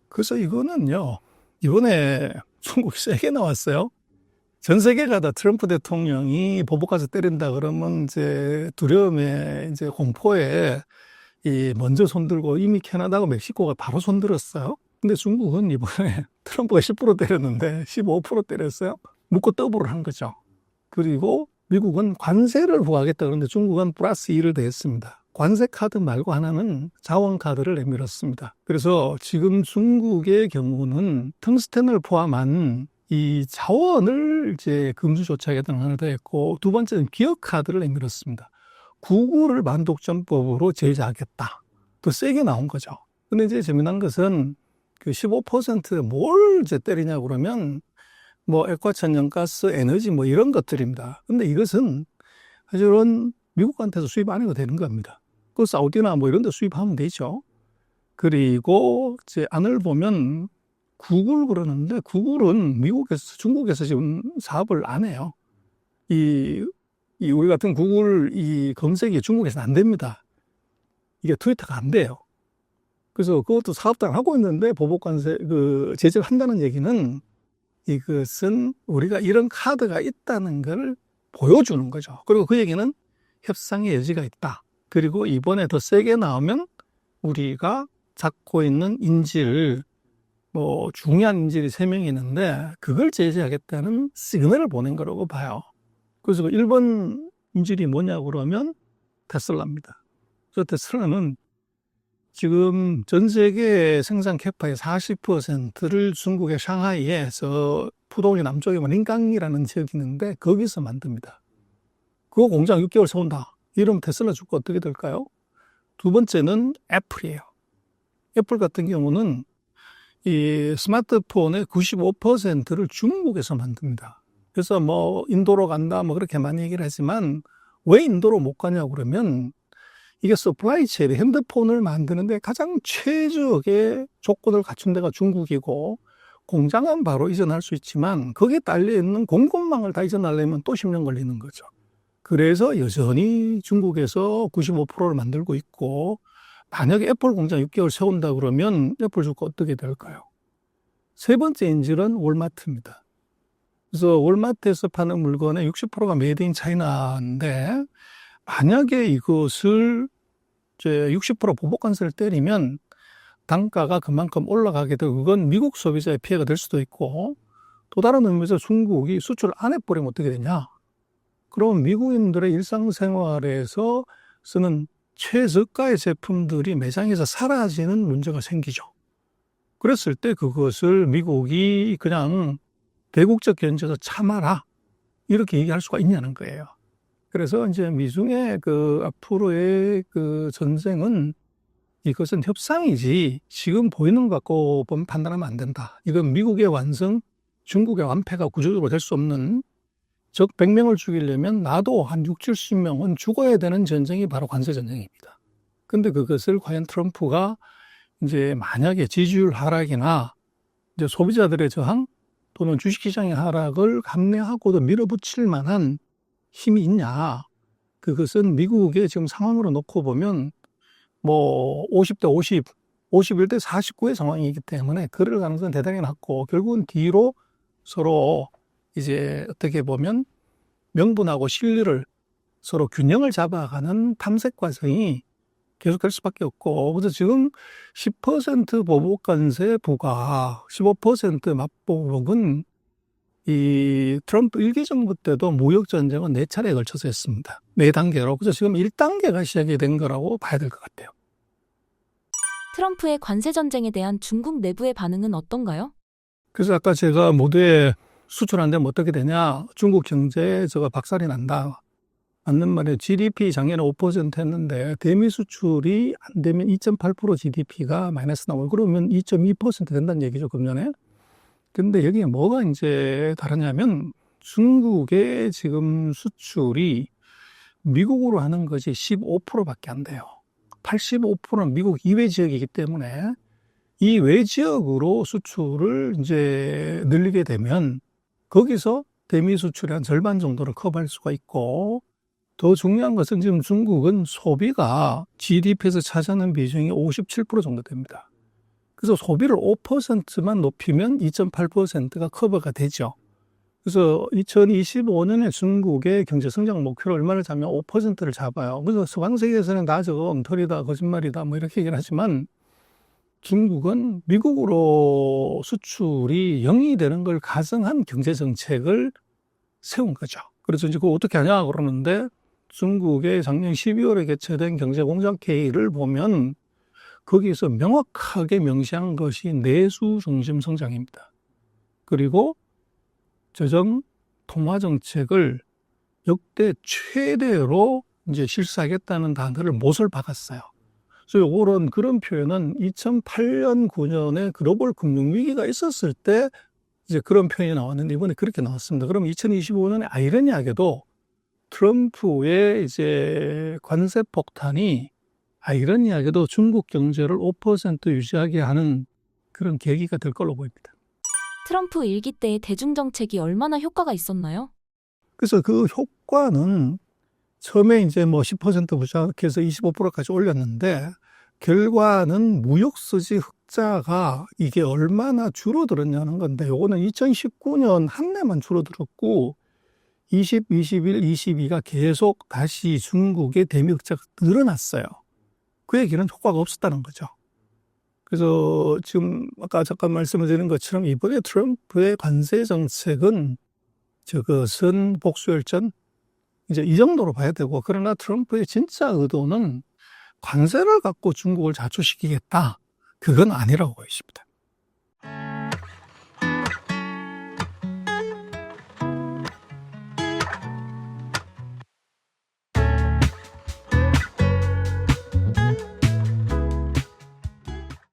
그래서 이거는요, 이번에 중국이 세게 나왔어요. 전 세계가 다 트럼프 대통령이 보복가서 때린다 그러면 이제 두려움에, 이제 공포에 먼저 손들고, 이미 캐나다하고 멕시코가 바로 손들었어요. 근데 중국은 이번에 트럼프가 10% 때렸는데 15% 때렸어요. 묶고 더블을 한 거죠. 그리고 미국은 관세를 부과하겠다 그러는데 중국은 플러스 2를 더했습니다. 관세 카드 말고 하나는 자원 카드를 내밀었습니다. 그래서 지금 중국의 경우는 텅스텐을 포함한 이 자원을 이제 금수 조치하겠다는 하나 더 했고, 두 번째는 기업 카드를 내밀었습니다. 구글을 만독점법으로 제재하겠다. 더 세게 나온 거죠. 근데 이제 재미난 것은 그 15%뭘 이제 때리냐 그러면 뭐 액화천연가스, 에너지 뭐 이런 것들입니다. 근데 이것은 사실은 미국한테서 수입 안 해도 되는 겁니다. 그 사우디나 뭐 이런 데 수입하면 되죠. 그리고 이제 안을 보면 구글 그러는데, 구글은 미국에서, 중국에서 지금 사업을 안 해요. 우리 같은 구글 검색이 중국에서는 안 됩니다. 이게 트위터가 안 돼요. 그래서 그것도 사업도 안 하고 있는데 보복관세, 제재를 한다는 얘기는 이것은 우리가 이런 카드가 있다는 걸 보여주는 거죠. 그리고 그 얘기는 협상의 여지가 있다. 그리고 이번에 더 세게 나오면 우리가 잡고 있는 인질, 뭐 중요한 인질이 3명이 있는데 그걸 제재하겠다는 시그널을 보낸 거라고 봐요. 그래서 1번 인질이 뭐냐고 그러면 테슬라입니다. 그래서 테슬라는 지금 전 세계 생산 캐파의 40%를 중국의 샹하이에서 푸동이 남쪽에 린강이라는 지역이 있는데 거기서 만듭니다. 그거 공장 6개월 세운다. 이러면 테슬라 주가 어떻게 될까요? 두 번째는 애플이에요. 애플 같은 경우는 이 스마트폰의 95%를 중국에서 만듭니다. 그래서 뭐 인도로 간다 뭐 그렇게 많이 얘기를 하지만 왜 인도로 못 가냐고 그러면 이게 서플라이 체인, 핸드폰을 만드는데 가장 최적의 조건을 갖춘 데가 중국이고, 공장은 바로 이전할 수 있지만 거기에 딸려있는 공급망을 다 이전하려면 또 10년 걸리는 거죠. 그래서 여전히 중국에서 95%를 만들고 있고, 만약에 애플 공장 6개월 세운다 그러면 애플 주가 어떻게 될까요? 세 번째 인질은 월마트입니다. 그래서 월마트에서 파는 물건의 60%가 메이드 인 차이나인데, 만약에 이것을 이제 60% 보복관세를 때리면 단가가 그만큼 올라가게 되고, 그건 미국 소비자의 피해가 될 수도 있고, 또 다른 의미에서 중국이 수출을 안 해버리면 어떻게 되냐? 그러면 미국인들의 일상생활에서 쓰는 최저가의 제품들이 매장에서 사라지는 문제가 생기죠. 그랬을 때 그것을 미국이 그냥 대국적 견제에서 참아라, 이렇게 얘기할 수가 있냐는 거예요. 그래서 이제 미중의 앞으로의 전쟁은 이것은 협상이지 지금 보이는 것 갖고 보면 판단하면 안 된다. 이건 미국의 완성, 중국의 완패가 구조적으로 될 수 없는, 적 100명을 죽이려면 나도 한 6, 70명은 죽어야 되는 전쟁이 바로 관세 전쟁입니다. 근데 그것을 과연 트럼프가 이제 만약에 지지율 하락이나 이제 소비자들의 저항 또는 주식시장의 하락을 감내하고도 밀어붙일 만한 힘이 있냐. 그것은 미국의 지금 상황으로 놓고 보면 뭐 50대 50, 51대 49의 상황이기 때문에 그럴 가능성은 대단히 낮고, 결국은 뒤로 서로 이제 어떻게 보면 명분하고 실리를 서로 균형을 잡아가는 탐색 과정이 계속될 수밖에 없고, 그래서 지금 10% 보복관세 부과, 15% 맞보복은 이 트럼프 1기 정부 때도 무역전쟁은 4차례에 걸쳐서 했습니다. 4단계로. 그래서 지금 1단계가 시작이 된 거라고 봐야 될 것 같아요. 트럼프의 관세 전쟁에 대한 중국 내부의 반응은 어떤가요? 그래서 아까 제가 모두에 수출 안 되면 어떻게 되냐, 중국 경제에 저가 박살이 난다. 맞는 말이에요. GDP 작년에 5% 했는데 대미 수출이 안 되면 2.8% GDP가 마이너스 나오고, 그러면 2.2% 된다는 얘기죠, 금년에. 근데 여기에 뭐가 이제 다르냐면 중국의 지금 수출이 미국으로 하는 것이 15%밖에 안 돼요. 85%는 미국 이외 지역이기 때문에 이 외 지역으로 수출을 이제 늘리게 되면 거기서 대미 수출의 한 절반 정도를 커버할 수가 있고, 더 중요한 것은 지금 중국은 소비가 GDP에서 차지하는 비중이 57% 정도 됩니다. 그래서 소비를 5%만 높이면 2.8%가 커버가 되죠. 그래서 2025년에 중국의 경제 성장 목표를 얼마를 잡으면 5%를 잡아요. 그래서 서방 세계에서는 나 저거 엉터리다, 거짓말이다, 뭐 이렇게 얘기를 하지만 중국은 미국으로 수출이 0이 되는 걸 가정한 경제 정책을 세운 거죠. 그래서 이제 그거 어떻게 하냐 그러는데 중국의 작년 12월에 개최된 경제공작회의를 보면 거기에서 명확하게 명시한 것이 내수 중심 성장입니다. 그리고 재정 통화 정책을 역대 최대로 이제 실시하겠다는 단어를 못을 박았어요. 그래서 그런 표현은 2008년, 9년에 글로벌 금융위기가 있었을 때 이제 그런 표현이 나왔는데 이번에 그렇게 나왔습니다. 그럼 2025년에 아이러니하게도 트럼프의 이제 관세 폭탄이 아이러니하게도 중국 경제를 5% 유지하게 하는 그런 계기가 될 걸로 보입니다. 트럼프 일기 때의 대중정책이 얼마나 효과가 있었나요? 그래서 그 효과는 처음에 이제 뭐 10% 부착해서 25%까지 올렸는데 결과는 무역수지 흑자가 이게 얼마나 줄어들었냐는 건데 요거는 2019년 한 해만 줄어들었고 20, 21, 22가 계속 다시 중국의 대미 흑자가 늘어났어요. 그 얘기는 효과가 없었다는 거죠. 그래서 지금 아까 잠깐 말씀을 드린 것처럼 이번에 트럼프의 관세 정책은 저것은 복수열전 이제 이 정도로 봐야 되고 그러나 트럼프의 진짜 의도는 관세를 갖고 중국을 자초시키겠다. 그건 아니라고 보입니다.